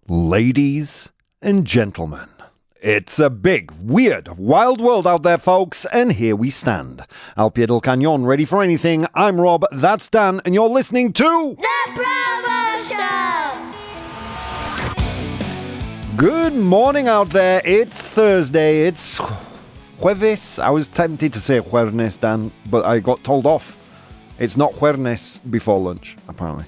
Ladies and gentlemen, it's a big, weird, wild world out there, folks, and here we stand. Al pie del cañón, ready for anything. I'm Rob, that's Dan, and you're listening to... The ProBoh Show! Good morning out there. It's Thursday. It's jueves. I was tempted to say jueves, Dan, but I got told off. It's not jueves before lunch, apparently.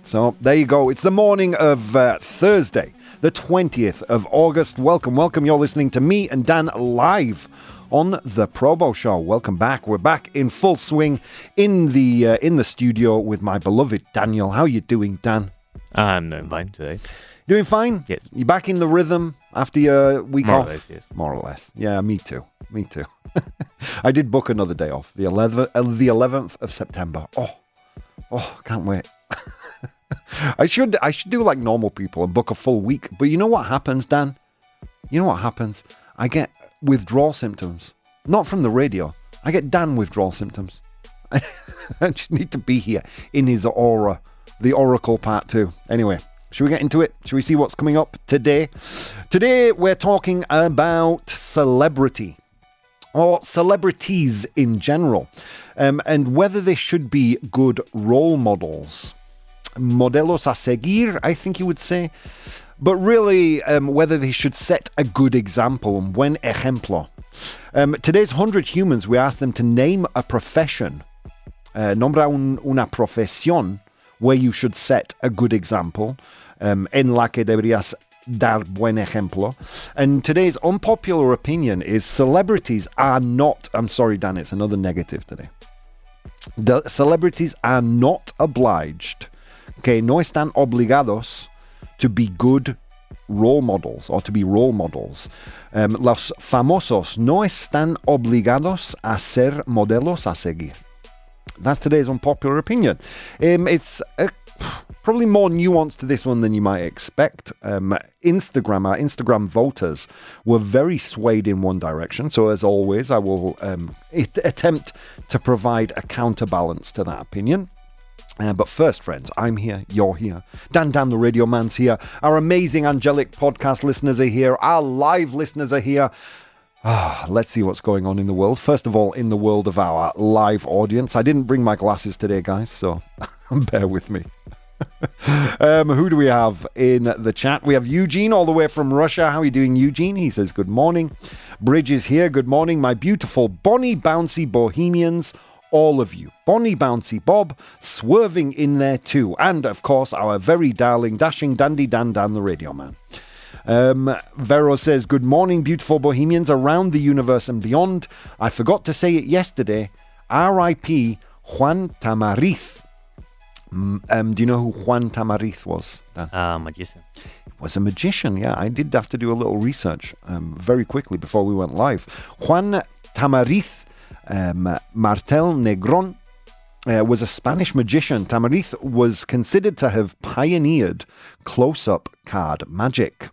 So there you go. It's the morning of Thursday, the 20th of August. Welcome. You're listening to me and Dan live on the ProBoh Show. Welcome back. We're back in full swing in the studio with my beloved Daniel. How you doing, Dan? I'm doing fine today. Doing fine? Yes. You back in the rhythm after your week off? More or less, yes. More or less. Yeah, me too. I did book another day off, the 11th of September. Oh, can't wait. I should do like normal people and book a full week. But you know what happens, Dan? You know what happens? I get withdrawal symptoms. Not from the radio. I get Dan withdrawal symptoms. I just need to be here in his aura. The Oracle part 2. Anyway, should we get into it? Should we see what's coming up today? Today we're talking about celebrity. Or celebrities in general. And whether they should be good role models. Modelos a seguir, I think you would say. But really, whether they should set a good example, un buen ejemplo. Today's 100 humans, we asked them to name a profession. Nombra una profesión where you should set a good example. En la que deberías dar buen ejemplo. And today's unpopular opinion is celebrities are not... I'm sorry, Dan, it's another negative today. The celebrities are not obliged... que no están obligados to be good role models or to be role models. Los famosos no están obligados a ser modelos a seguir. That's today's unpopular opinion. It's probably more nuanced to this one than you might expect. Our Instagram voters were very swayed in one direction. So as always, I will attempt to provide a counterbalance to that opinion. But first, friends, I'm here, you're here. Dan the Radio Man's here. Our amazing angelic podcast listeners are here. Our live listeners are here. Let's see what's going on in the world. First of all, in the world of our live audience. I didn't bring my glasses today, guys, so bear with me. Who do we have in the chat? We have Eugene all the way from Russia. How are you doing, Eugene? He says, good morning. Bridge is here. Good morning, my beautiful Bonnie Bouncy Bohemians. All of you. Bonnie Bouncy Bob swerving in there too. And, of course, our very darling, dashing dandy Dan the Radio Man. Vero says, good morning, beautiful Bohemians around the universe and beyond. I forgot to say it yesterday. R.I.P. Juan Tamariz. Do you know who Juan Tamariz was, Dan? Magician. He was a magician, yeah. I did have to do a little research very quickly before we went live. Juan Tamariz Martel Negron was a Spanish magician. Tamariz was considered to have pioneered close-up card magic.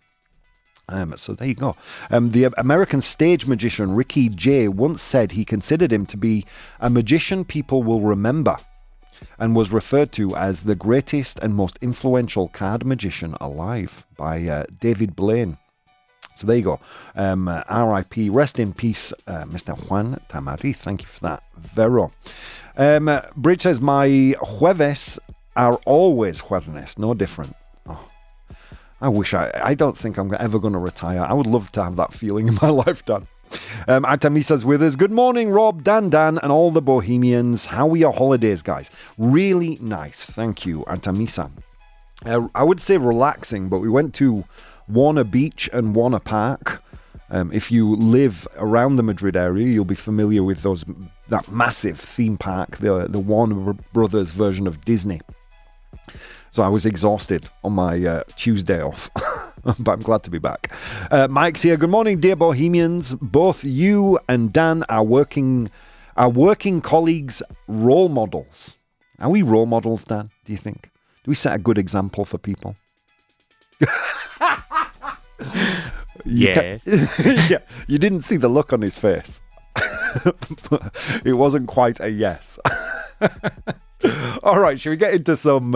So there you go. The American stage magician Ricky Jay once said he considered him to be a magician people will remember and was referred to as the greatest and most influential card magician alive by David Blaine. So there you go. R.I.P. Rest in peace, Mr. Juan Tamariz. Thank you for that, Vero. Bridge says, my jueves are always jueves, no different. Oh, I wish I don't think I'm ever going to retire. I would love to have that feeling in my lifetime. Artemisa's with us. Good morning, Rob, Dan, and all the Bohemians. How were your holidays, guys? Really nice. Thank you, Artemisa. I would say relaxing, but we went to Warner Beach and Warner Park. If you live around the Madrid area, you'll be familiar with that massive theme park, the Warner Brothers version of Disney. So I was exhausted on my Tuesday off, but I'm glad to be back. Mike's here. Good morning, dear Bohemians. Both you and Dan are working colleagues, role models. Are we role models, Dan, do you think? Do we set a good example for people? Yes. Yeah, you didn't see the look on his face. It wasn't quite a yes. All right, should we get into some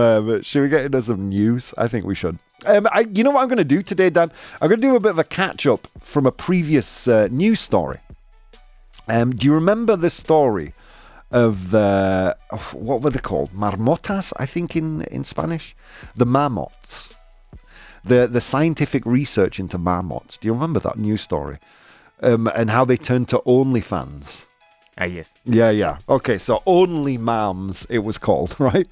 news? I think we should. You know what I'm going to do today, Dan? I'm going to do a bit of a catch-up from a previous news story. Do you remember the story of what were they called? Marmotas, I think in Spanish? The marmots. The scientific research into marmots. Do you remember that news story? And how they turned to OnlyFans. Yes. Yeah. Okay, so Only Mams, it was called, right?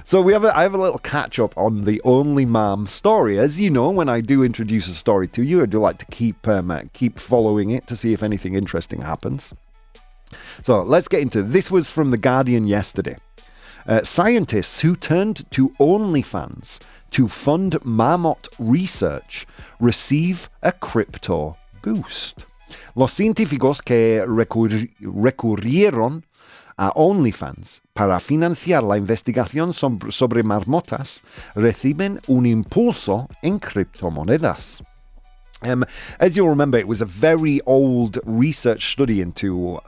So I have a little catch-up on the Only Mam story. As you know, when I do introduce a story to you, I do like to keep following it to see if anything interesting happens. So let's get into it. This was from The Guardian yesterday. Scientists who turned to OnlyFans to fund Marmot research receive a crypto boost. Los científicos que recurrieron a OnlyFans para financiar la investigación sobre marmotas reciben un impulso en criptomonedas. As you'll remember, it was a very old research study into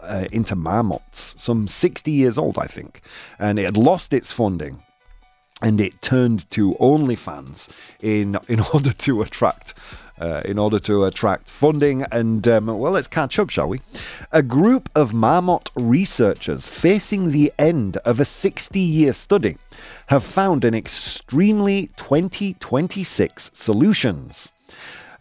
marmots, some 60 years old, I think, and it had lost its funding, and it turned to OnlyFans in order to attract funding. And well, let's catch up, shall we? A group of marmot researchers facing the end of a 60-year study have found an extremely 2026 solutions.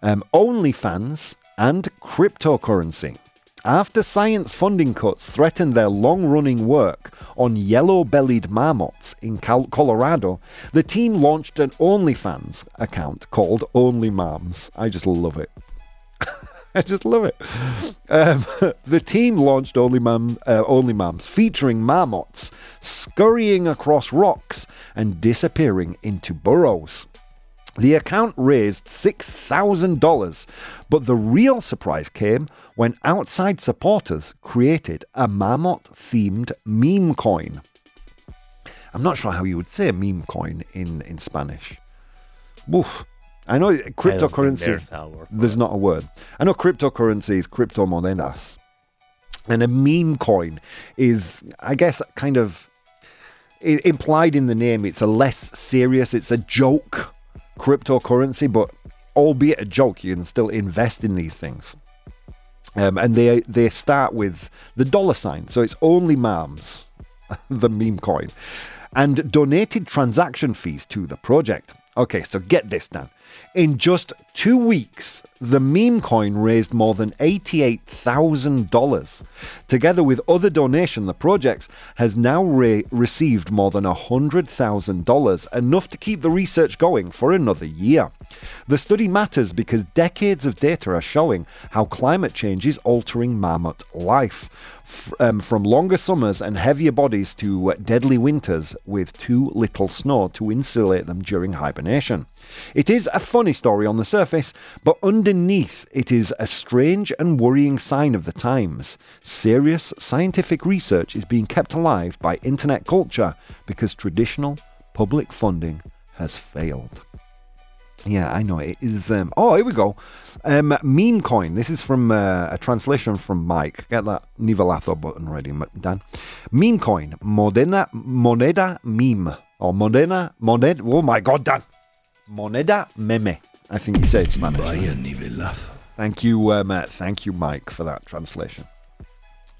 OnlyFans and cryptocurrency. After science funding cuts threatened their long-running work on yellow-bellied marmots in Colorado, the team launched an OnlyFans account called Only Mams. I just love it. I just love it. The team launched Only Mams, featuring marmots scurrying across rocks and disappearing into burrows. The account raised $6,000, but the real surprise came when outside supporters created a marmot-themed meme coin. I'm not sure how you would say meme coin in Spanish. Oof. I know cryptocurrency, there's not a word. I know cryptocurrency is criptomonedas. And a meme coin is, I guess, kind of implied in the name. It's a less serious, it's a joke cryptocurrency, but albeit a joke, you can still invest in these things. And they start with the $sign, so it's Only Mams, the meme coin, and donated transaction fees to the project. Okay, so get this, Dan. In just 2 weeks, the meme coin raised more than $88,000. Together with other donations, the project has now received more than $100,000, enough to keep the research going for another year. The study matters because decades of data are showing how climate change is altering marmot life, from longer summers and heavier bodies to deadly winters with too little snow to insulate them during hibernation. It is a funny story on the surface, but underneath it is a strange and worrying sign of the times. Serious scientific research is being kept alive by internet culture because traditional public funding has failed. Yeah, I know it is. Oh, here we go. Meme coin. This is from a translation from Mike. Get that nivelazo button ready, Dan. Meme coin. Moneda meme. Or moneda. Oh my God, Dan. Moneda meme. I think he said in Spanish. Vaya nivelazo. Thank you, thank you, Mike, for that translation.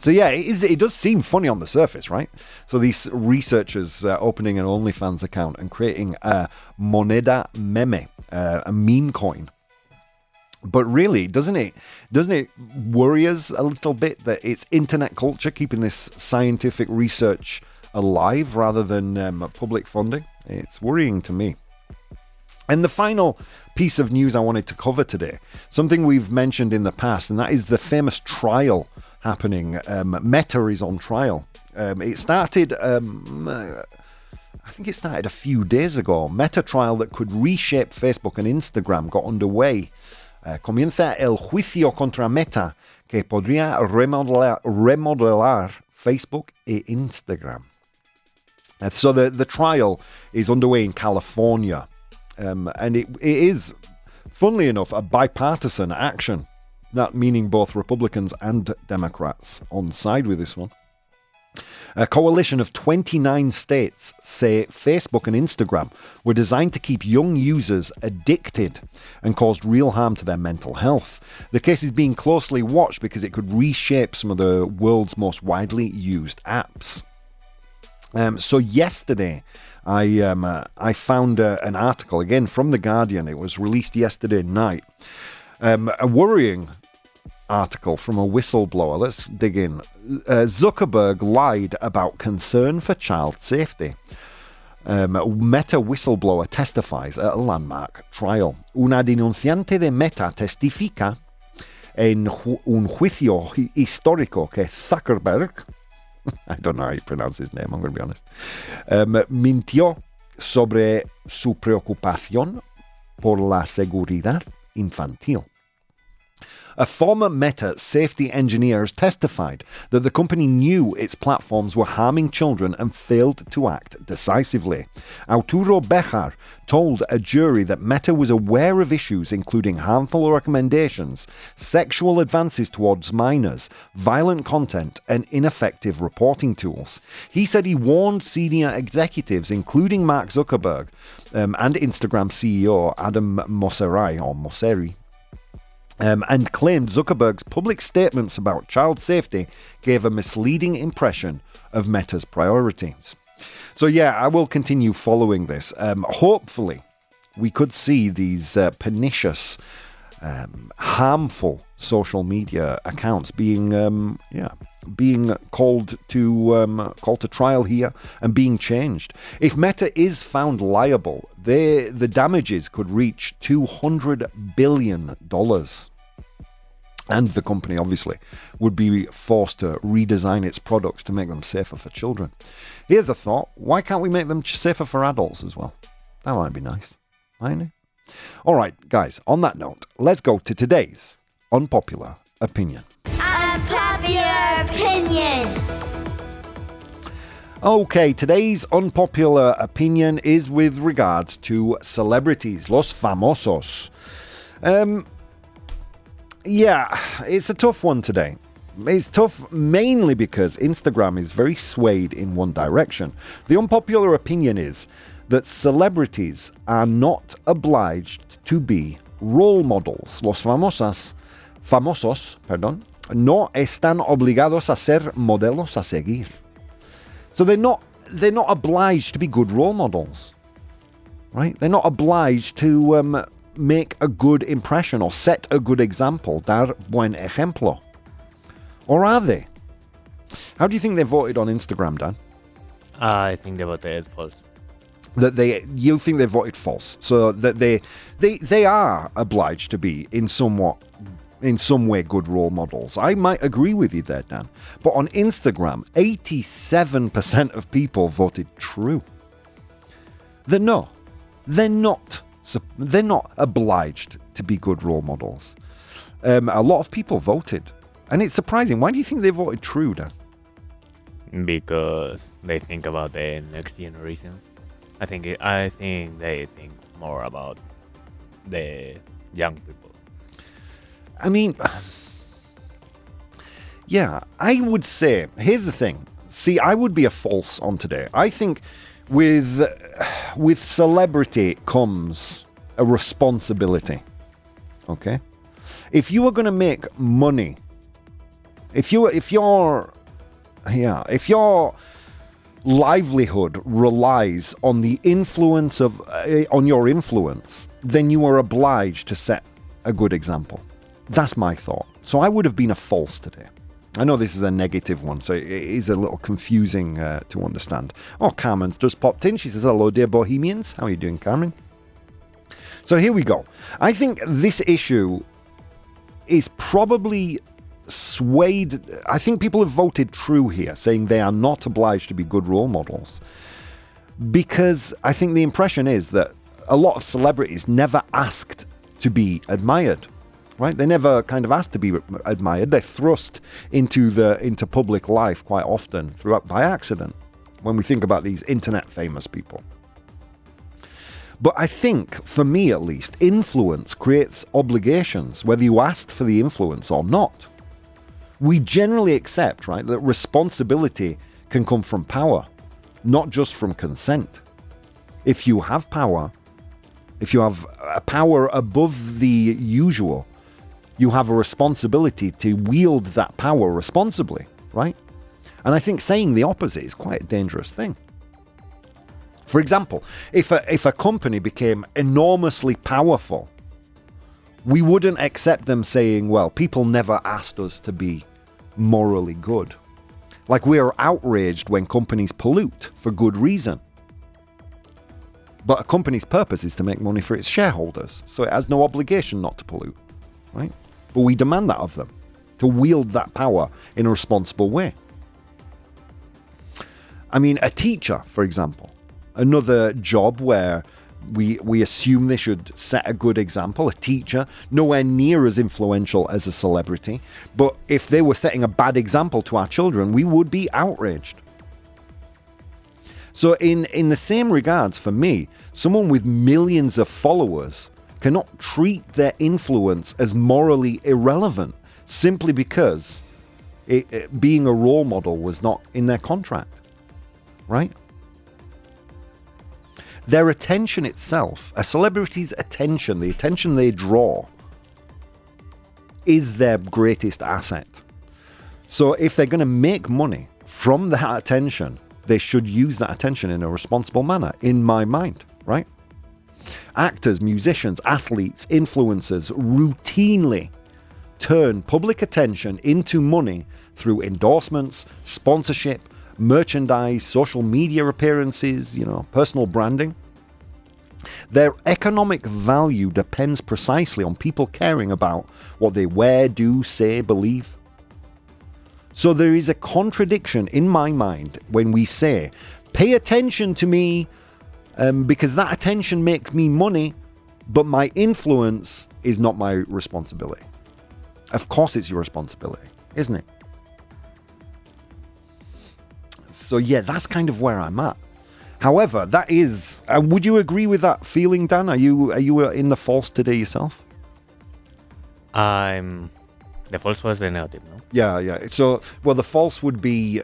So yeah, it does seem funny on the surface, right? So these researchers opening an OnlyFans account and creating a moneda meme, a meme coin. But really, doesn't it worry us a little bit that it's internet culture keeping this scientific research alive rather than public funding? It's worrying to me. And the final piece of news I wanted to cover today, something we've mentioned in the past, and that is the famous trial happening. Meta is on trial. It started, I think it started a few days ago. Meta trial that could reshape Facebook and Instagram got underway. Comienza el juicio contra Meta, que podría remodelar Facebook e Instagram. So the trial is underway in California. And it is, funnily enough, a bipartisan action. That meaning both Republicans and Democrats on side with this one. A coalition of 29 states say Facebook and Instagram were designed to keep young users addicted and caused real harm to their mental health. The case is being closely watched because it could reshape some of the world's most widely used apps. So yesterday, I found an article, again from The Guardian. It was released yesterday night. A worrying article from a whistleblower. Let's dig in. Zuckerberg lied about concern for child safety. Meta whistleblower testifies at a landmark trial. Una denunciante de Meta testifica en un juicio histórico que Zuckerberg, I don't know how you pronounce his name, I'm going to be honest, mintió sobre su preocupación por la seguridad infantil. A former Meta safety engineer has testified that the company knew its platforms were harming children and failed to act decisively. Arturo Bejar told a jury that Meta was aware of issues including harmful recommendations, sexual advances towards minors, violent content, and ineffective reporting tools. He said he warned senior executives, including Mark Zuckerberg and Instagram CEO Adam Mosseri, and claimed Zuckerberg's public statements about child safety gave a misleading impression of Meta's priorities. So yeah, I will continue following this. Hopefully, we could see these pernicious, harmful social media accounts being called to trial here and being changed. If Meta is found liable, the damages could reach $200 billion. And the company, obviously, would be forced to redesign its products to make them safer for children. Here's a thought. Why can't we make them safer for adults as well? That might be nice, mightn't it? All right, guys, on that note, let's go to today's unpopular opinion. Unpopular opinion. Okay, today's unpopular opinion is with regards to celebrities, los famosos. Yeah, it's a tough one today. It's tough mainly because Instagram is very swayed in one direction. The unpopular opinion is that celebrities are not obliged to be role models. Los famosos, no están obligados a ser modelos a seguir. So they're not obliged to be good role models, right? They're not obliged to make a good impression or set a good example, dar buen ejemplo. Or are they? How do you think they voted on Instagram, Dan? I think they voted false. You think they voted false, so that they are obliged to be in some way good role models. I might agree with you there, Dan. But on Instagram, 87% of people voted true. They're not obliged to be good role models. A lot of people voted, and it's surprising. Why do you think they voted true, Dan? Because they think about the next generation. I think they think more about the young people. I mean, yeah, I would say, here's the thing. See, I would be a false on today. I think with celebrity comes a responsibility. Okay? If you are going to make money, if your livelihood relies on the influence on your influence, then you are obliged to set a good example. That's my thought. So I would have been a false today. I know this is a negative one, so it is a little confusing to understand. Oh, Carmen's just popped in. She says, hello, dear Bohemians. How are you doing, Carmen? So here we go. I think this issue is probably swayed. I think people have voted true here, saying they are not obliged to be good role models. Because I think the impression is that a lot of celebrities never asked to be admired. Right? They never kind of asked to be admired. They're thrust into public life quite often by accident when we think about these internet famous people. But I think, for me at least, influence creates obligations, whether you asked for the influence or not. We generally accept, right, that responsibility can come from power, not just from consent. If you have power, if you have a power above the usual, you have a responsibility to wield that power responsibly, right? And I think saying the opposite is quite a dangerous thing. For example, if a company became enormously powerful, we wouldn't accept them saying, well, people never asked us to be morally good. Like, we are outraged when companies pollute for good reason. But a company's purpose is to make money for its shareholders, so it has no obligation not to pollute, right? But we demand that of them, to wield that power in a responsible way. I mean, a teacher, for example, another job where we assume they should set a good example. A teacher, nowhere near as influential as a celebrity, but if they were setting a bad example to our children, we would be outraged. So in the same regards, for me, someone with millions of followers cannot treat their influence as morally irrelevant simply because being a role model was not in their contract, right? Their attention itself, a celebrity's attention, the attention they draw, is their greatest asset. So if they're going to make money from that attention, they should use that attention in a responsible manner, in my mind, right? Actors, musicians, athletes, influencers routinely turn public attention into money through endorsements, sponsorship, merchandise, social media appearances, personal branding. Their economic value depends precisely on people caring about what they wear, do, say, believe. So there is a contradiction in my mind when we say, pay attention to me because that attention makes me money, but my influence is not my responsibility. Of course it's your responsibility, isn't it? So yeah, that's kind of where I'm at. However, that is, would you agree with that feeling, Dan? Are you in the false today yourself? The false was the negative, no? Yeah. So, well, the false would be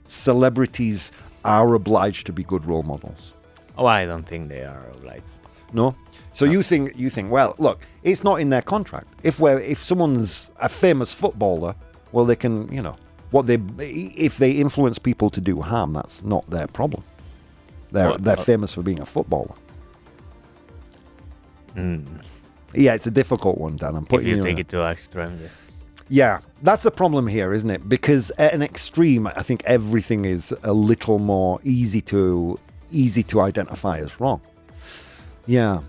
celebrities are obliged to be good role models. Oh, I don't think they are obliged. No? So no. You think, well, look, it's not in their contract. If someone's a famous footballer, well, they can, if they influence people to do harm, that's not their problem. They're famous for being a footballer. Yeah, it's a difficult one, Dan. I'm putting if you take it to extreme. Yeah, that's the problem here, isn't it? Because at an extreme, I think everything is a little more easy to identify as wrong. Yeah.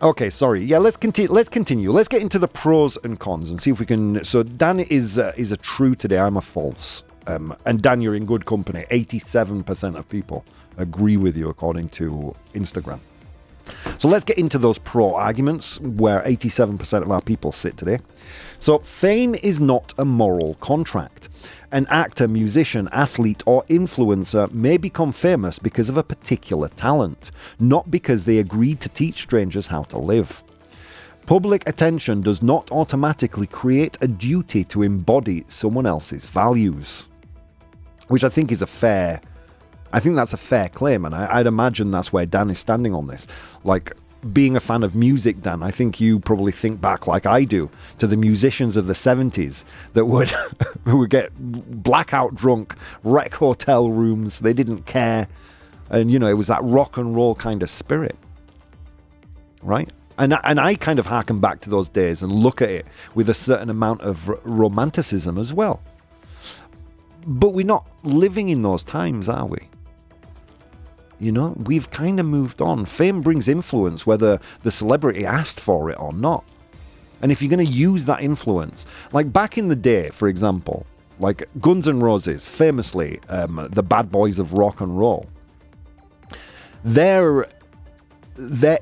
Okay, sorry. Yeah, let's continue. Let's get into the pros and cons and see if we can. So Dan is a true today. I'm a false. And Dan, you're in good company. 87% of people agree with you, according to Instagram. So let's get into those pro arguments where 87% of our people sit today. So fame is not a moral contract. An actor, musician, athlete, or influencer may become famous because of a particular talent, not because they agreed to teach strangers how to live. Public attention does not automatically create a duty to embody someone else's values, which I think is that's a fair claim, and I'd imagine that's where Dan is standing on this. Like, being a fan of music, Dan, I think you probably think back, like I do, to the musicians of the 70s that would get blackout drunk, wreck hotel rooms, they didn't care, and it was that rock and roll kind of spirit, right? And I kind of harken back to those days and look at it with a certain amount of romanticism as well. But we're not living in those times, are we? We've kind of moved on. Fame brings influence, whether the celebrity asked for it or not. And if you're going to use that influence, like back in the day, for example, like Guns N' Roses, famously, the bad boys of rock and roll, their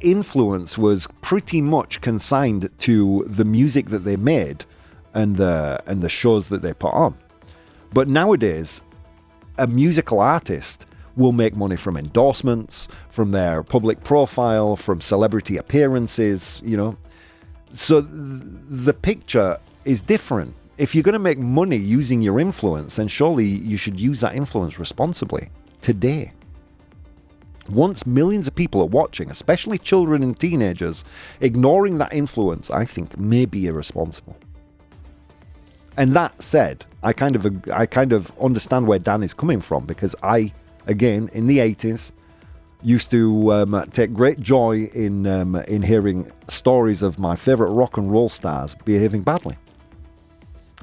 influence was pretty much consigned to the music that they made and the shows that they put on. But nowadays, a musical artist will make money from endorsements, from their public profile, from celebrity appearances, So the picture is different. if you're going to make money using your influence, then surely you should use that influence responsibly today. Once millions of people are watching, especially children and teenagers, ignoring that influence, I think, may be irresponsible. And that said, I kind of understand where Dan is coming from, because I, again, in the 80s, used to take great joy in hearing stories of my favorite rock and roll stars behaving badly.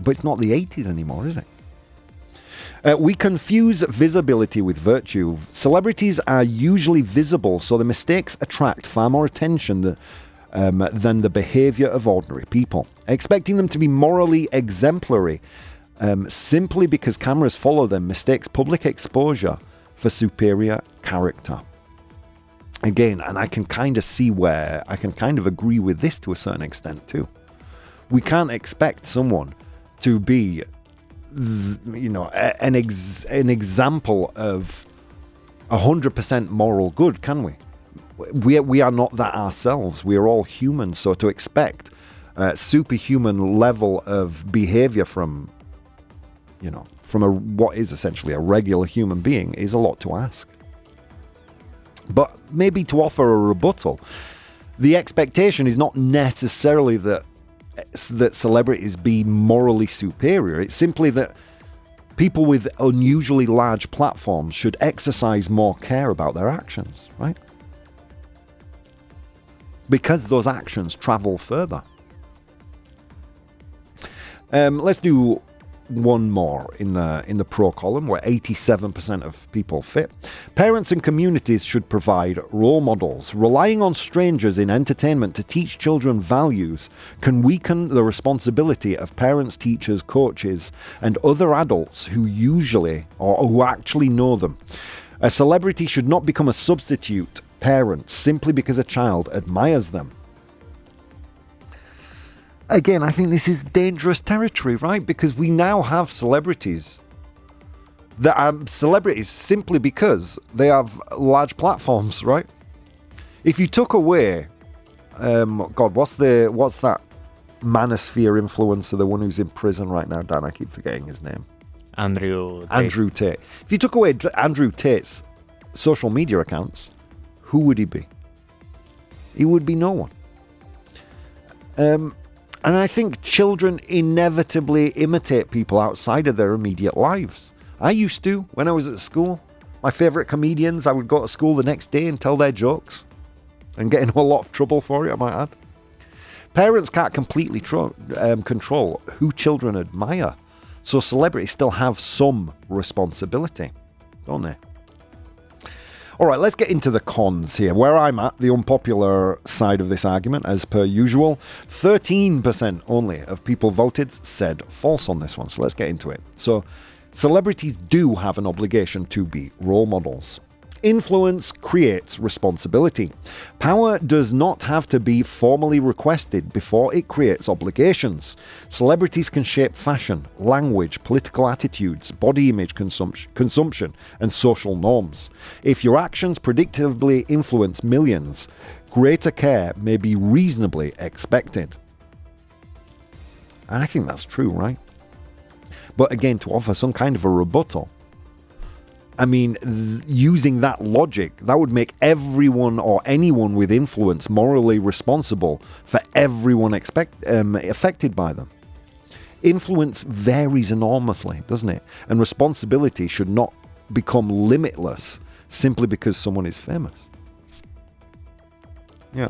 But it's not the 80s anymore, is it? We confuse visibility with virtue. Celebrities are usually visible, so the mistakes attract far more attention than the behavior of ordinary people. Expecting them to be morally exemplary simply because cameras follow them mistakes public exposure for superior character. Again, and I can kind of see where I can kind of agree with this to a certain extent too. We can't expect someone to be, you know, an example of 100% moral good, can we? We are not that ourselves. We are all human. So to expect superhuman level of behavior from what is essentially a regular human being is a lot to ask. But maybe to offer a rebuttal, the expectation is not necessarily that celebrities be morally superior. It's simply that people with unusually large platforms should exercise more care about their actions, right? Because those actions travel further. Let's do one more in the pro column, where 87% of people fit. Parents and communities should provide role models. Relying on strangers in entertainment to teach children values can weaken the responsibility of parents, teachers, coaches, and other adults who actually know them. A celebrity should not become a substitute parent simply because a child admires them. Again, I think this is dangerous territory, right? Because we now have celebrities that are celebrities simply because they have large platforms, right? If you took away, what's that manosphere influencer, the one who's in prison right now, Dan? I keep forgetting his name. Andrew Tate. If you took away Andrew Tate's social media accounts, who would he be? He would be no one. And I think children inevitably imitate people outside of their immediate lives. I used to, when I was at school. My favourite comedians, I would go to school the next day and tell their jokes and get into a lot of trouble for it, I might add. Parents can't completely control who children admire, so celebrities still have some responsibility, don't they? All right, let's get into the cons here. Where I'm at, the unpopular side of this argument, as per usual, 13% only of people voted said false on this one. So let's get into it. So celebrities do have an obligation to be role models. Influence creates responsibility. Power does not have to be formally requested before it creates obligations. Celebrities can shape fashion, language, political attitudes, body image consumption, and social norms. If your actions predictably influence millions, greater care may be reasonably expected. And I think that's true, right? But again, to offer some kind of a rebuttal, I mean, using that logic, that would make everyone or anyone with influence morally responsible for everyone affected by them. Influence varies enormously, doesn't it? And responsibility should not become limitless simply because someone is famous. Yeah.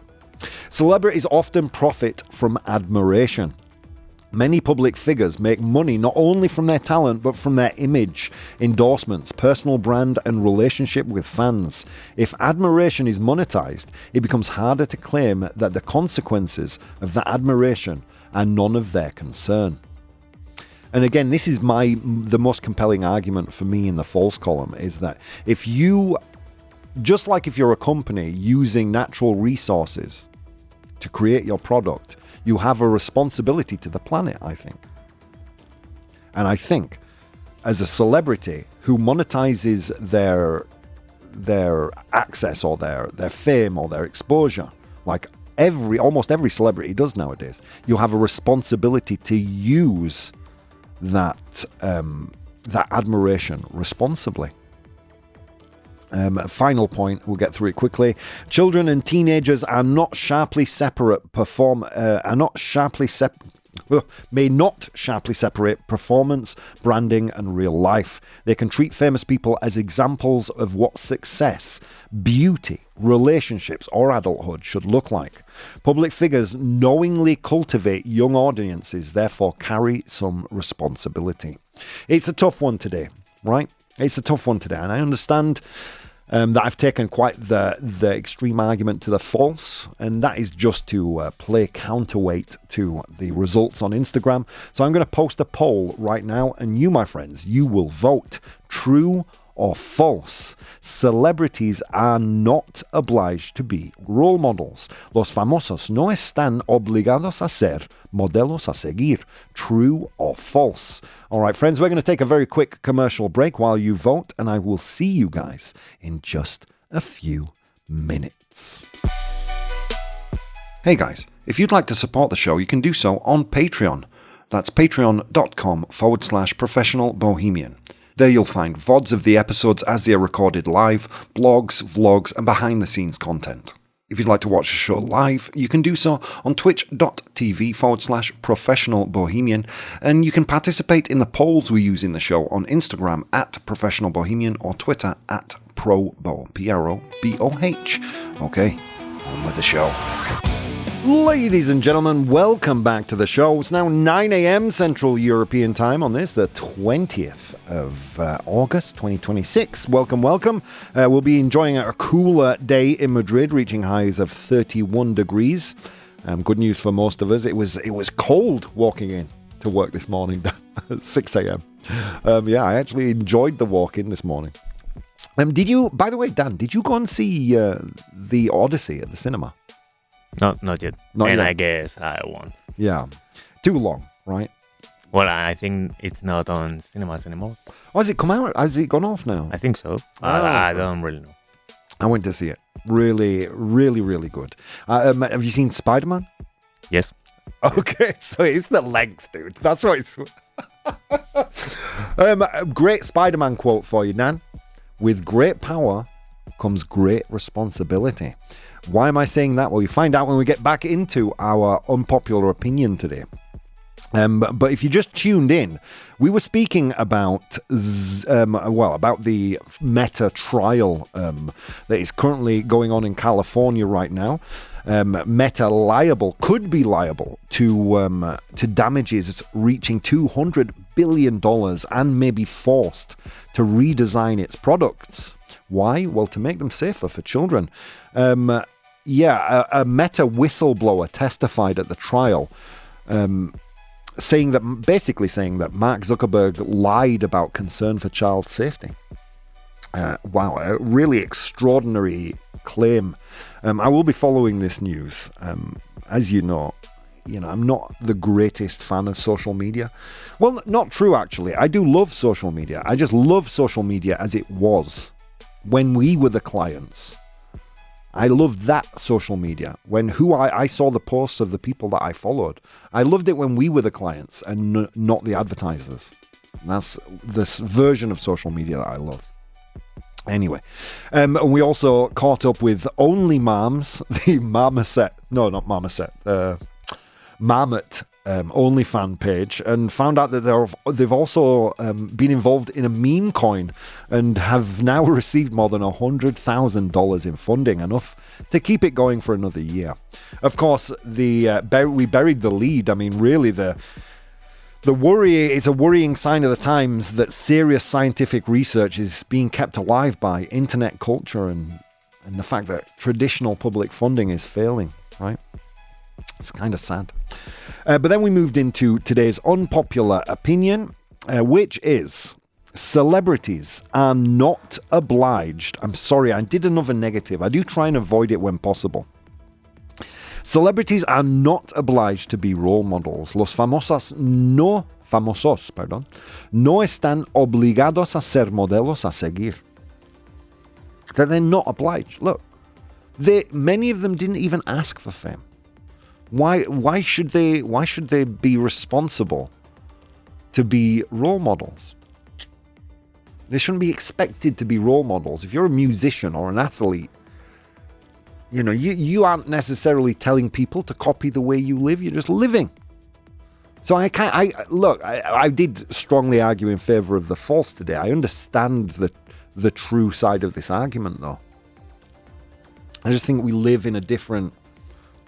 Celebrities often profit from admiration. Many public figures make money not only from their talent, but from their image, endorsements, personal brand, and relationship with fans. If admiration is monetized, it becomes harder to claim that the consequences of that admiration are none of their concern. And again, this is the most compelling argument for me in the false column, is that if you're a company using natural resources to create your product, you have a responsibility to the planet, I think. And I think as a celebrity who monetizes their access or their fame or their exposure, like almost every celebrity does nowadays, you have a responsibility to use that admiration responsibly. Final point, we'll get through it quickly. Children and teenagers are not sharply separate may not sharply separate performance, branding, and real life. They can treat famous people as examples of what success, beauty, relationships, or adulthood should look like. Public figures knowingly cultivate young audiences, therefore carry some responsibility. It's a tough one today, right? It's a tough one today, and I understand that I've taken quite the extreme argument to the false, and that is just to play counterweight to the results on Instagram. So I'm going to post a poll right now, and you, my friends, you will vote true or false. Celebrities are not obliged to be role models. Los famosos no están obligados a ser modelos a seguir. True or false? All right, friends, we're going to take a very quick commercial break while you vote, and I will see you guys in just a few minutes. Hey guys, if you'd like to support the show, you can do so on Patreon. That's patreon.com/professional bohemian. There you'll find VODs of the episodes as they are recorded live, blogs, vlogs, and behind-the-scenes content. If you'd like to watch the show live, you can do so on twitch.tv/professional bohemian, and you can participate in the polls we use in the show on Instagram @professional bohemian or Twitter @ProBoh, ProBoh. Okay, on with the show. Ladies and gentlemen, welcome back to the show. It's now 9 a.m. Central European Time on this, the 20th of August 2026. Welcome, welcome. We'll be enjoying a cooler day in Madrid, reaching highs of 31 degrees. Good news for most of us. It was cold walking in to work this morning at 6 a.m. Yeah, I actually enjoyed the walk in this morning. Did you, by the way, Dan, did you go and see the Odyssey at the cinema? Not yet. Not and yet. I guess I won't. Yeah. Too long, right? Well, I think it's not on cinemas anymore. Oh, has it come out? Has it gone off now? I think so. I don't really know. I went to see it. Really, really, really good. Have you seen Spider-Man? Yes. Okay, so it's the length, dude. That's what it's... Great Spider-Man quote for you, Nan. With great power comes great responsibility. Why am I saying that? Well, you find out when we get back into our unpopular opinion today. But if you just tuned in, we were speaking about about the Meta trial that is currently going on in California right now. Meta could be liable to damages reaching $200 billion and may be forced to redesign its products. Why? Well, to make them safer for children. A Meta whistleblower testified at the trial, saying that Mark Zuckerberg lied about concern for child safety. Wow, a really extraordinary claim. I will be following this news. As you know, I'm not the greatest fan of social media. Well, not true, actually. I do love social media. I just love social media as it was when we were the clients. I loved that social media. I saw the posts of the people that I followed. I loved it when we were the clients and not the advertisers. And that's this version of social media that I love. Anyway, and we also caught up with Only Moms, the Marmot OnlyFans page, and found out that they've also been involved in a meme coin and have now received more than $100,000 in funding, enough to keep it going for another year. Of course, we buried the lead. I mean, really, the worry is a worrying sign of the times that serious scientific research is being kept alive by internet culture and the fact that traditional public funding is failing, right? It's kind of sad. But then we moved into today's unpopular opinion, which is celebrities are not obliged. I'm sorry, I did another negative. I do try and avoid it when possible. Celebrities are not obliged to be role models. Los famosos no están obligados a ser modelos a seguir. That they're not obliged. Look, many of them didn't even ask for fame. Why should they be responsible to be role models. They shouldn't be expected to be role models. If you're a musician or an athlete, you aren't necessarily telling people to copy the way you live. You're just living. So I did strongly argue in favor of the false today. I understand the true side of this argument, though. I just think we live in a different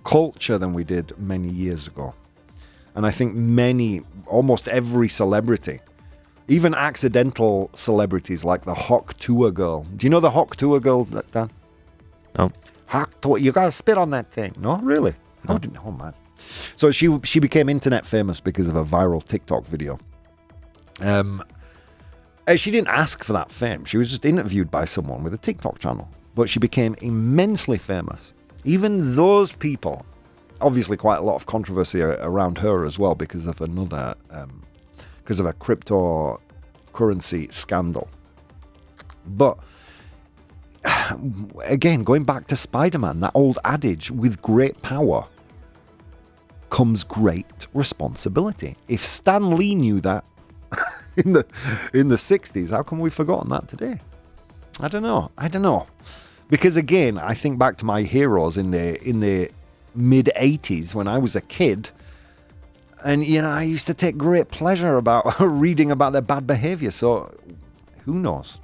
culture than we did many years ago. And I think almost every celebrity, even accidental celebrities like the Hawk Tour girl. Do you know the Hawk Tour girl, Dan? No. Hawk Tour, you gotta spit on that thing. No, really? No. Oh, man. So she became internet famous because of a viral TikTok video. She didn't ask for that fame. She was just interviewed by someone with a TikTok channel. But she became immensely famous. Even those people, obviously quite a lot of controversy around her as well because of a cryptocurrency scandal. But again, going back to Spider-Man, that old adage, with great power comes great responsibility. If Stan Lee knew that in the 60s, how come we've forgotten that today? I don't know. Because again, I think back to my heroes in the mid 80s when I was a kid, and I used to take great pleasure about reading about their bad behavior. So who knows?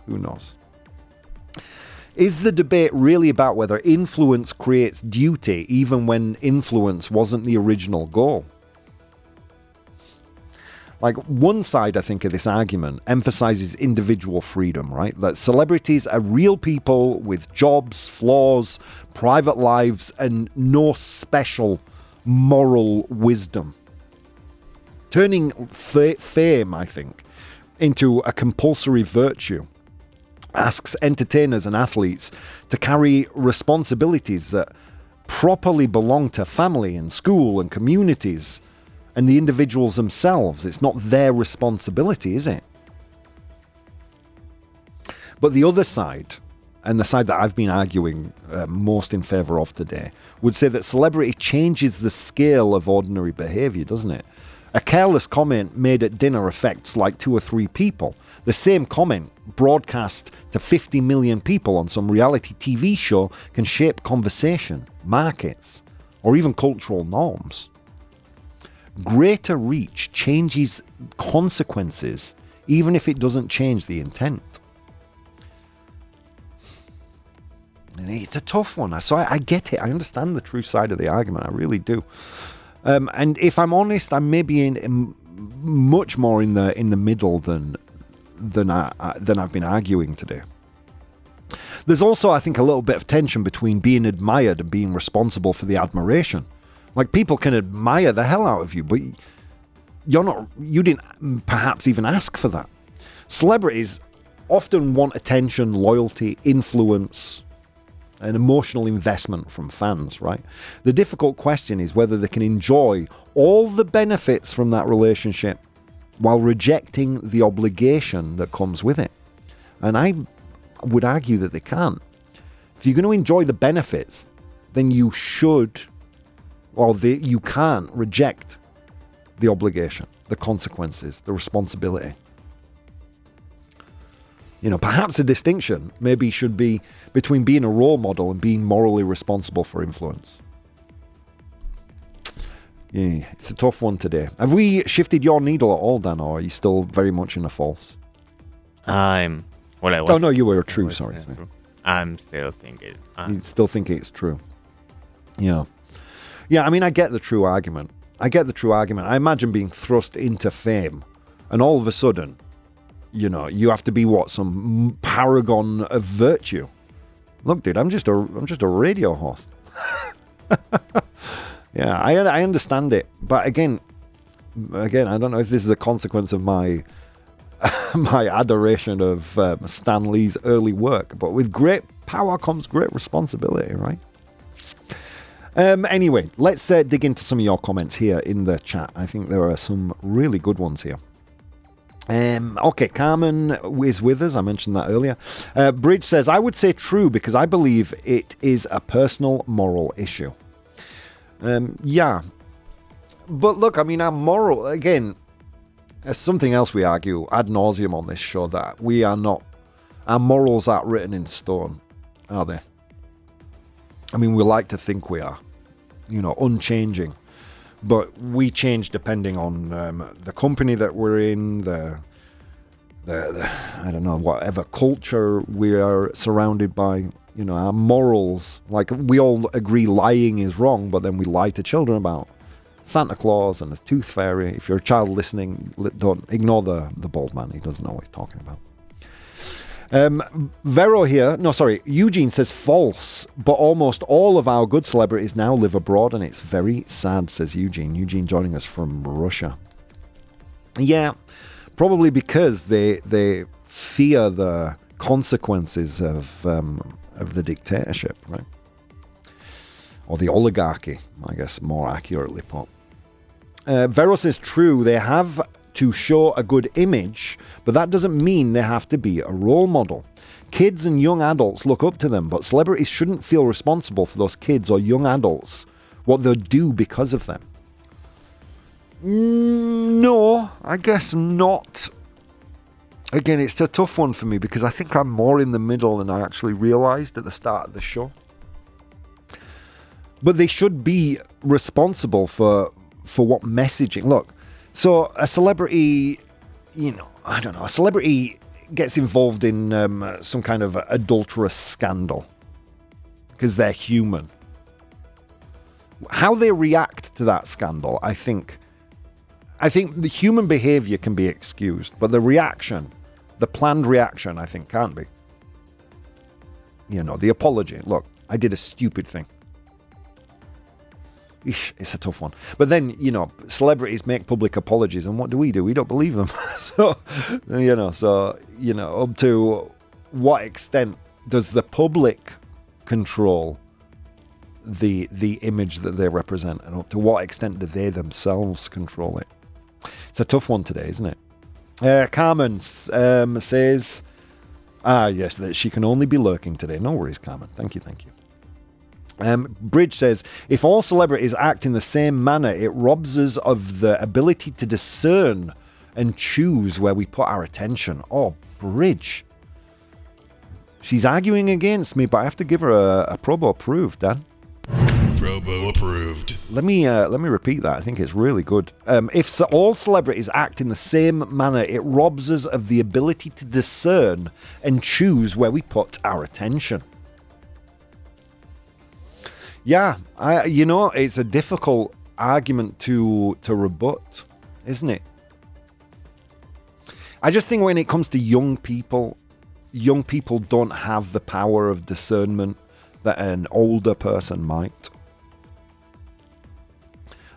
Is the debate really about whether influence creates duty even when influence wasn't the original goal? Like, one side, I think, of this argument emphasizes individual freedom, right? That celebrities are real people with jobs, flaws, private lives, and no special moral wisdom. Turning fame, I think, into a compulsory virtue asks entertainers and athletes to carry responsibilities that properly belong to family and school and communities and the individuals themselves. It's not their responsibility, is it? But the other side, and the side that I've been arguing most in favour of today, would say that celebrity changes the scale of ordinary behaviour, doesn't it? A careless comment made at dinner affects like 2 or 3 people. The same comment broadcast to 50 million people on some reality TV show can shape conversation, markets, or even cultural norms. Greater reach changes consequences, even if it doesn't change the intent. It's a tough one. So I get it. I understand the true side of the argument. I really do. And if I'm honest, I'm maybe in much more in the middle than I've been arguing today. There's also, I think, a little bit of tension between being admired and being responsible for the admiration. Like, people can admire the hell out of you, but you didn't perhaps even ask for that. Celebrities often want attention, loyalty, influence, an emotional investment from fans, right? The difficult question is whether they can enjoy all the benefits from that relationship while rejecting the obligation that comes with it. And I would argue that they can't. If you're going to enjoy the benefits, then you should, you can't reject the obligation, the consequences, the responsibility. Perhaps a distinction maybe should be between being a role model and being morally responsible for influence. Yeah, it's a tough one today. Have we shifted your needle at all, Dan, or are you still very much in a false? Oh no, you were a true, sorry. True. I'm still thinking. You still think it's true? Yeah. Yeah, I mean, I get the true argument. I imagine being thrust into fame, and all of a sudden, you have to be some paragon of virtue. Look, dude, I'm just a radio host. Yeah, I understand it, but again, I don't know if this is a consequence of my my adoration of Stan Lee's early work. But with great power comes great responsibility, right? Anyway, let's dig into some of your comments here in the chat. I think there are some really good ones here. Okay, Carmen is with us. I mentioned that earlier. Bridge says, I would say true because I believe it is a personal moral issue. Yeah. But look, I mean, our moral, again, There's something else we argue ad nauseum on this show, that we are not, our morals aren't written in stone, are they? I mean, we like to think we are, unchanging. But we change depending on the company that we're in, the I don't know, whatever culture we are surrounded by, our morals. Like, we all agree lying is wrong, but then we lie to children about Santa Claus and the Tooth Fairy. If you're a child listening, don't ignore the bald man. He doesn't know what he's talking about. Eugene says false, but almost all of our good celebrities now live abroad, and it's very sad, says Eugene. Eugene joining us from Russia. Yeah, probably because they fear the consequences of the dictatorship, right? Or the oligarchy, I guess, more accurately put. Vero says true, they have to show a good image, but that doesn't mean they have to be a role model. Kids and young adults look up to them, but celebrities shouldn't feel responsible for those kids or young adults, what they'll do because of them. No, I guess not. Again, it's a tough one for me because I think I'm more in the middle than I actually realised at the start of the show. But they should be responsible for what messaging. Look, so a celebrity, I don't know, a celebrity gets involved in some kind of adulterous scandal because they're human. How they react to that scandal, I think the human behavior can be excused, but the reaction, the planned reaction, I think can't be. The apology. Look, I did a stupid thing. It's a tough one. But then, celebrities make public apologies, and what do? We don't believe them. So, up to what extent does the public control the image that they represent, and up to what extent do they themselves control it? It's a tough one today, isn't it? Carmen says, yes, that she can only be lurking today. No worries, Carmen. Thank you. Bridge says, if all celebrities act in the same manner, it robs us of the ability to discern and choose where we put our attention. Oh, Bridge. She's arguing against me, but I have to give her a ProBoh approved, Dan. ProBoh approved. Let me repeat that. I think it's really good. If all celebrities act in the same manner, it robs us of the ability to discern and choose where we put our attention. Yeah, it's a difficult argument to rebut, isn't it? I just think when it comes to young people don't have the power of discernment that an older person might.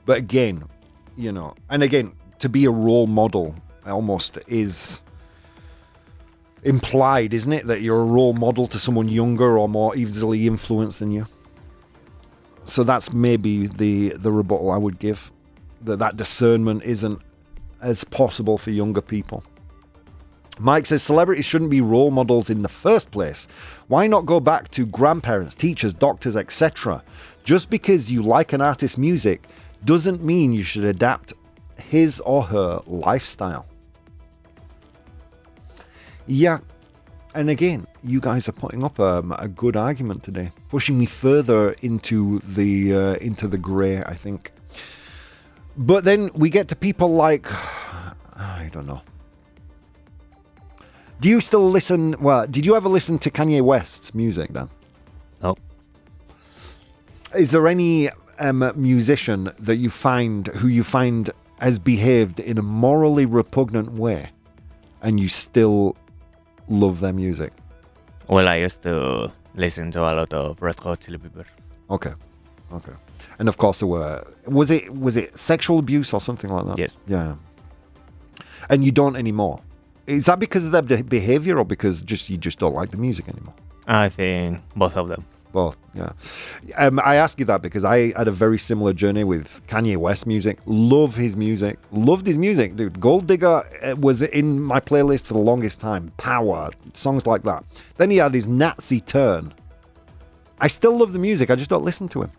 But again, to be a role model almost is implied, isn't it? That you're a role model to someone younger or more easily influenced than you. So that's maybe the rebuttal I would give, that discernment isn't as possible for younger people. Mike says celebrities shouldn't be role models in the first place. Why not go back to grandparents, teachers, doctors, etc.? Just because you like an artist's music doesn't mean you should adapt his or her lifestyle. Yeah. And again, you guys are putting up a good argument today, pushing me further into the grey, I think. But then we get to people like, I don't know. Do you still listen? Well, did you ever listen to Kanye West's music, Dan? No. Is there any musician that you find has behaved in a morally repugnant way, and you still love their music? Well, I used to listen to a lot of Red Hot Chili Peppers. Okay. And of course there were... Was it sexual abuse or something like that? Yes. Yeah. And you don't anymore? Is that because of their behavior or because you just don't like the music anymore? I think both of them. Both, yeah. I ask you that because I had a very similar journey with Kanye West music. Loved his music, dude. Gold Digger was in my playlist for the longest time. Power, songs like that. Then he had his Nazi turn. I still love the music, I just don't listen to him.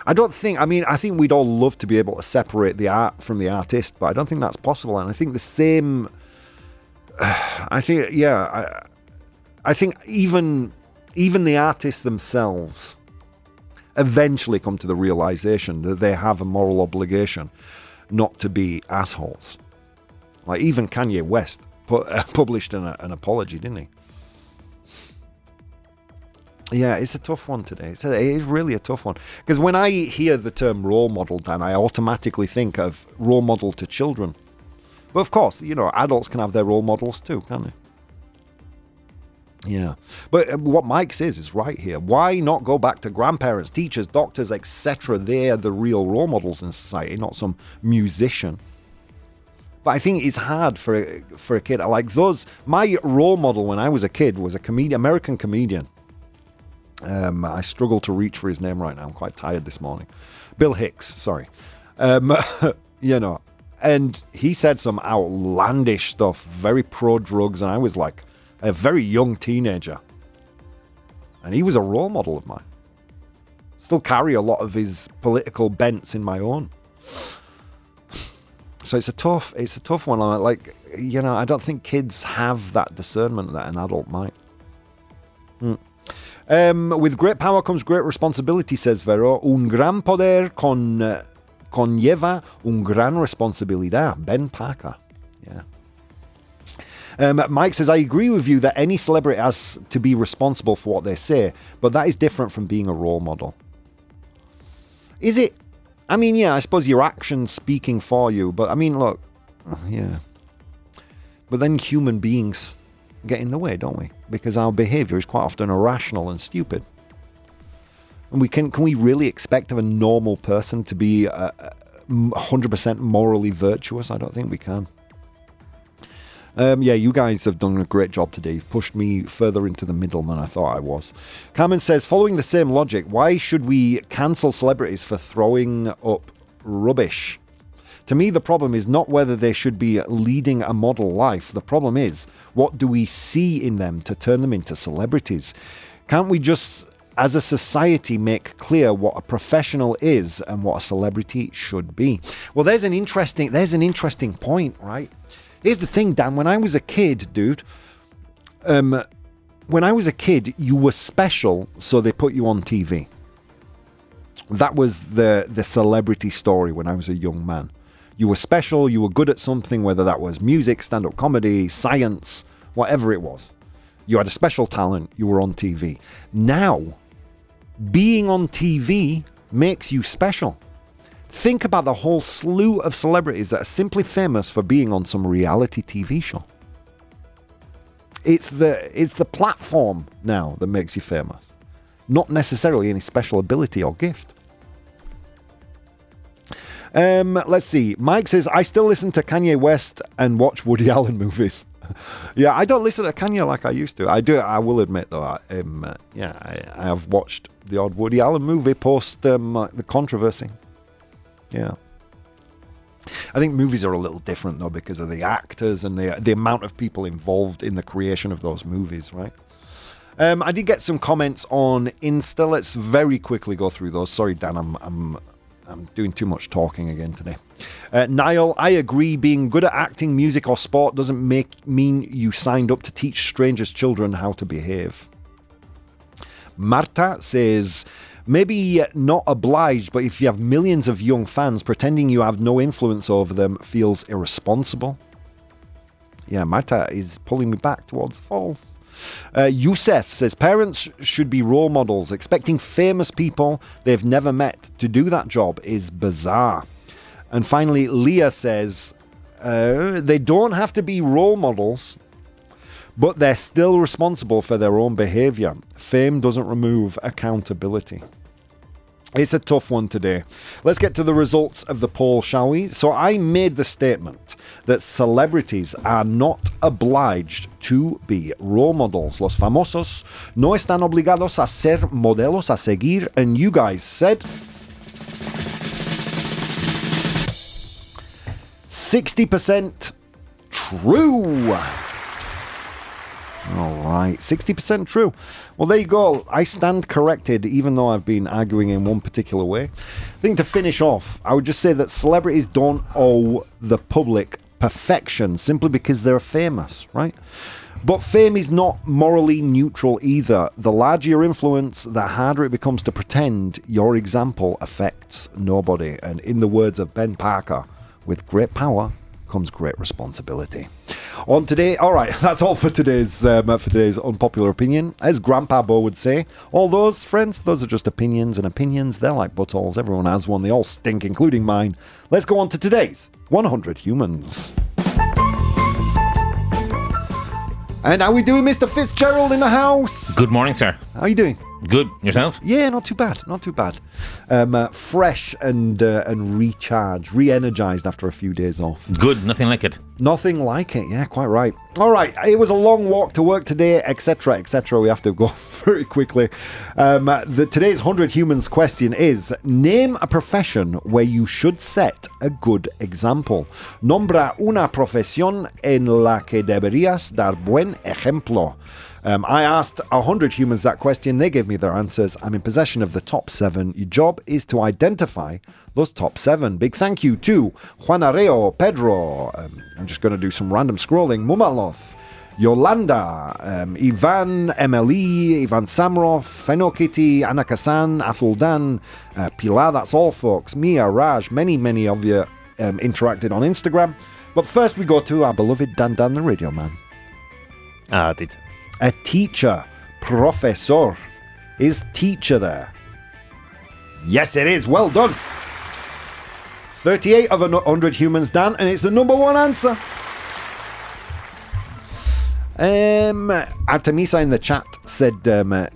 I think we'd all love to be able to separate the art from the artist, but I don't think that's possible. And I think the same, I think even the artists themselves eventually come to the realization that they have a moral obligation not to be assholes. Like even Kanye West published an apology, didn't he? Yeah, it's a tough one today. It is really a tough one. Because when I hear the term role model, Dan, I automatically think of role model to children. But of course, adults can have their role models too, can't they? Yeah. But what Mike says is right here. Why not go back to grandparents, teachers, doctors, etc.? They're the real role models in society, not some musician. But I think it's hard for a kid. Like my role model when I was a kid was American comedian. I struggle to reach for his name right now. I'm quite tired this morning. Bill Hicks, sorry. And he said some outlandish stuff, very pro-drugs, and I was like a very young teenager. And he was a role model of mine. Still carry a lot of his political bents in my own. So it's a tough one. Like, I don't think kids have that discernment that an adult might. With great power comes great responsibility, says Vero. Un gran poder conlleva un gran responsabilidad. Ben Parker. Yeah. Mike says, I agree with you that any celebrity has to be responsible for what they say, but that is different from being a role model. Is it? I mean, yeah, I suppose your actions speaking for you, but I mean, look, yeah. But then human beings get in the way, don't we? Because our behavior is quite often irrational and stupid. And can we really expect of a normal person to be 100% morally virtuous? I don't think we can. You guys have done a great job today. You've pushed me further into the middle than I thought I was. Carmen says, following the same logic, why should we cancel celebrities for throwing up rubbish? To me, the problem is not whether they should be leading a model life. The problem is, what do we see in them to turn them into celebrities? Can't we just, as a society, make clear what a professional is and what a celebrity should be? Well, there's an interesting point, right? Here's the thing, Dan. When I was a kid, dude, you were special, so they put you on TV. That was the celebrity story when I was a young man. You were special, you were good at something, whether that was music, stand-up comedy, science, whatever it was. You had a special talent, you were on TV. Now, being on TV makes you special. Think about the whole slew of celebrities that are simply famous for being on some reality TV show. It's the platform now that makes you famous, not necessarily any special ability or gift. Let's see. Mike says, I still listen to Kanye West and watch Woody Allen movies. Yeah, I don't listen to Kanye like I used to. I will admit, though, I have watched the odd Woody Allen movie post the controversy. Yeah. I think movies are a little different, though, because of the actors and the amount of people involved in the creation of those movies, right? I did get some comments on Insta. Let's very quickly go through those. Sorry, Dan, I'm doing too much talking again today. Niall, I agree. Being good at acting, music, or sport doesn't mean you signed up to teach strangers' children how to behave. Marta says, maybe not obliged, but if you have millions of young fans, pretending you have no influence over them feels irresponsible. Yeah, Marta is pulling me back towards the falls. Youssef says, parents should be role models. Expecting famous people they've never met to do that job is bizarre. And finally, Leah says, they don't have to be role models, but they're still responsible for their own behavior. Fame doesn't remove accountability. It's a tough one today. Let's get to the results of the poll, shall we? So I made the statement that celebrities are not obliged to be role models. Los famosos no están obligados a ser modelos a seguir. And you guys said 60% true. All right, 60% true. Well, there you go. I stand corrected, even though I've been arguing in one particular way. I think to finish off, I would just say that celebrities don't owe the public perfection simply because they're famous, right? But fame is not morally neutral either. The larger your influence, the harder it becomes to pretend your example affects nobody. And in the words of Ben Parker, with great power comes great responsibility. On today, all right, that's all for today's unpopular opinion. As Grandpa Bo would say, all those, friends, those are just opinions, and opinions, they're like buttholes. Everyone has one. They all stink, including mine. Let's go on to today's 100 Humans. And how we doing, Mr. Fitzgerald in the house? Good morning, sir. How are you doing? Good. Yourself? Yeah, not too bad. Not too bad. Fresh and recharged, re-energized after a few days off. Good. Nothing like it. Nothing like it. Yeah, quite right. All right. It was a long walk to work today, etc., etc. We have to go very quickly. Today's 100 Humans question is: name a profession where you should set a good example. Nombra una profesión en la que deberías dar buen ejemplo. I asked 100 humans that question. They gave me their answers. I'm in possession of the top 7. Your job is to identify those top 7. Big thank you to Juan Areo, Pedro. I'm just going to do some random scrolling. Mumaloth, Yolanda, Ivan, Emily, Ivan Samrov, Fenokiti, Anakasan, Athuldan, Pilar. That's all, folks. Mia, Raj, many of you interacted on Instagram. But first we go to our beloved Dan the radio man. Teacher. A teacher, professor. Is teacher there? Yes, it is. Well done. 38 of 100 humans, Dan, and it's the number one answer. Artemisa in the chat said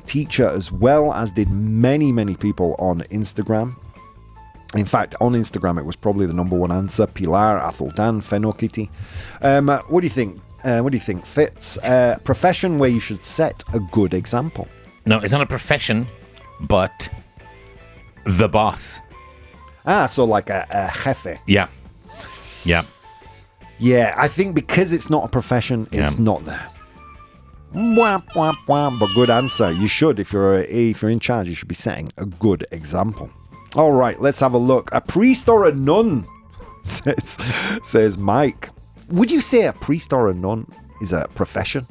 teacher as well, as did many people on Instagram. In fact, on Instagram, it was probably the number one answer. Pilar, Athuldan, Fenokiti. What do you think? What do you think, Fitz? Profession where you should set a good example. No, it's not a profession, but the boss. So like a jefe. Yeah. Yeah, I think because it's not a profession, it's not there. Wah, wah, wah. But good answer. You should, if you're in charge, you should be setting a good example. All right, let's have a look. A priest or a nun, says Mike. Would you say a priest or a nun is a profession?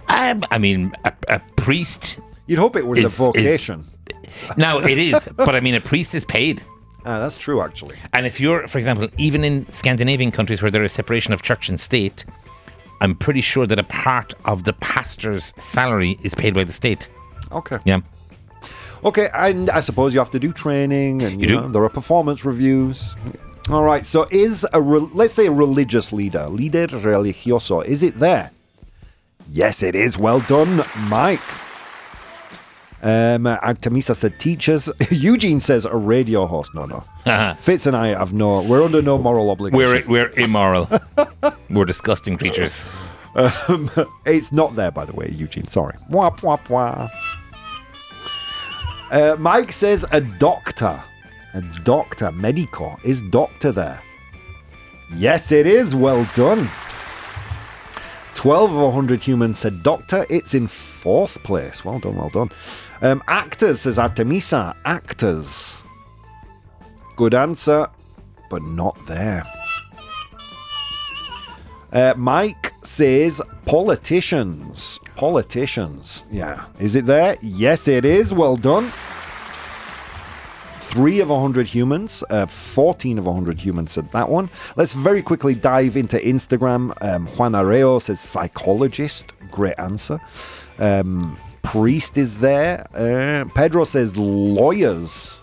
I mean, a priest. You'd hope it was a vocation. No, it is. But I mean, a priest is paid. That's true, actually. And if you're, for example, even in Scandinavian countries where there is separation of church and state, I'm pretty sure that a part of the pastor's salary is paid by the state. Okay. Yeah. Okay, and I suppose you have to do training, and you know, there are performance reviews. All right, so is let's say a religious leader, líder religioso, is it there? Yes, it is. Well done, Mike. Artemisa said teachers. Eugene says a radio host. No. Fitz and I we're under no moral obligation. We're immoral. We're disgusting creatures. It's not there, by the way, Eugene. Sorry. Wah, wah, wah. Mike says a doctor. A doctor, medico. Is doctor there? Yes, it is. Well done. 12 of 100 humans said doctor. It's in 4th place. Well done. Actors, says Artemisa. Actors. Good answer, but not there. Mike says politicians. Politicians. Yeah. Is it there? Yes, it is. Well done. 3 of 100 humans, 14 of 100 humans said that one. Let's very quickly dive into Instagram. Juan Areo says psychologist. Great answer. Priest is there. Pedro says lawyers.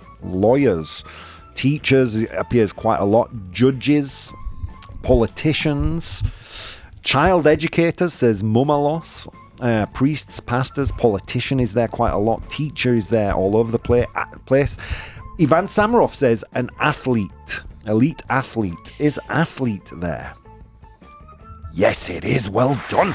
Teachers appears quite a lot. Judges. Politicians. Child educators, says Mumalos. Priests, pastors, politician is there quite a lot. Teacher is there all over the place. Ivan Samarov says an athlete, elite athlete. Is athlete there? Yes, it is. Well done.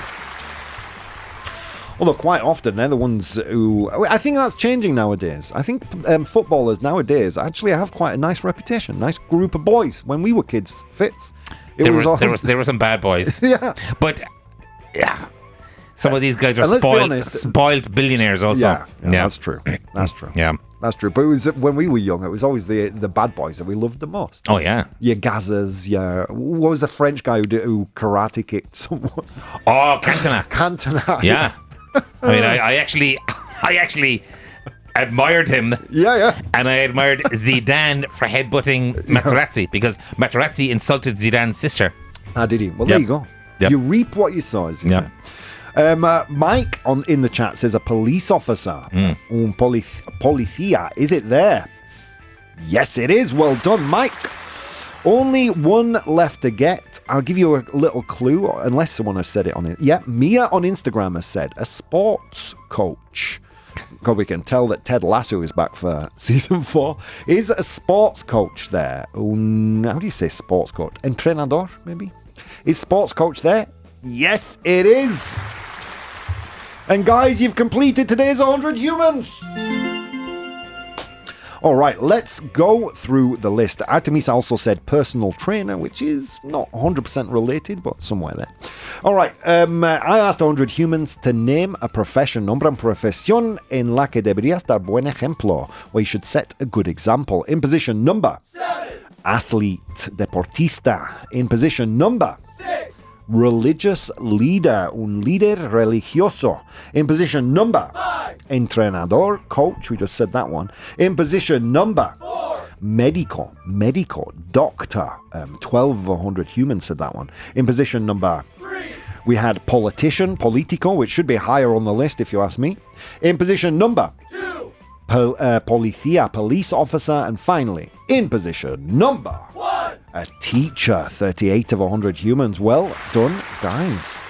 Although quite often they're the ones who... I think that's changing nowadays. I think footballers nowadays actually have quite a nice reputation. Nice group of boys. When we were kids, Fitz. There were some bad boys. Yeah. But, yeah. Some of these guys are And let's be honest, spoiled billionaires also. Yeah, that's true. That's true. Yeah. That's true. But it was when we were young, it was always the bad boys that we loved the most. Oh, yeah. Your Gazas, what was the French guy who karate kicked someone? Oh, Cantona. Cantona. Yeah. I mean, I actually admired him. Yeah. And I admired Zidane for headbutting Materazzi because Materazzi insulted Zidane's sister. Ah, did he? Well, there you go. Yep. You reap what you sow, as he said. Mike in the chat says a police officer. Un policía. Is it there? Yes, it is. Well done, Mike. Only one left to get. I'll give you a little clue, unless someone has said it on it. Yeah, Mia on Instagram has said a sports coach. God, we can tell that Ted Lasso is back for season 4. Is a sports coach there? How do you say sports coach? Entrenador, maybe? Is sports coach there? Yes, it is. And guys, you've completed today's 100 humans. All right, let's go through the list. Artemis also said personal trainer, which is not 100% related, but somewhere there. All right, I asked 100 humans to name a profession, nombra una profesión en la que deberías dar buen ejemplo, where you should set a good example. In position number 7, athlete, deportista. In position number 6, religious leader, un líder religioso. In position number 5, entrenador, coach, we just said that one. In position number 4, medico, doctor. 12 of 100 humans said that one. In position number 3, we had politician, politico, which should be higher on the list if you ask me. In position number 2, policía, police officer. And finally, in position number 1, a teacher. 38 of 100 humans. Well done, guys.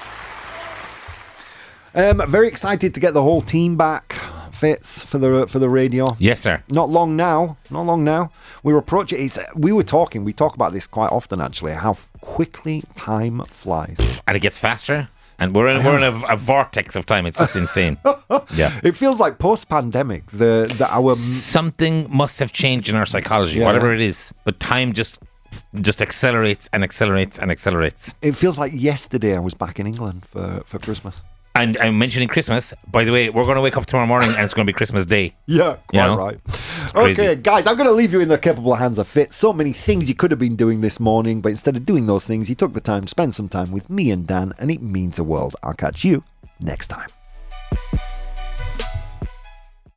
Very excited to get the whole team back, Fitz, for the radio. Yes, sir. Not long now. We're approaching. We talk about this quite often, actually, how quickly time flies. And it gets faster. And we're in a vortex of time. It's just insane. Yeah. It feels like post-pandemic. Our something must have changed in our psychology, whatever it is. But time just accelerates and accelerates and accelerates. It feels like yesterday I was back in England for Christmas. And I'm mentioning Christmas. By the way, we're going to wake up tomorrow morning and it's going to be Christmas Day. Yeah, quite right. Okay, guys, I'm going to leave you in the capable hands of Fitz. So many things you could have been doing this morning, but instead of doing those things, you took the time to spend some time with me and Dan, and it means the world. I'll catch you next time.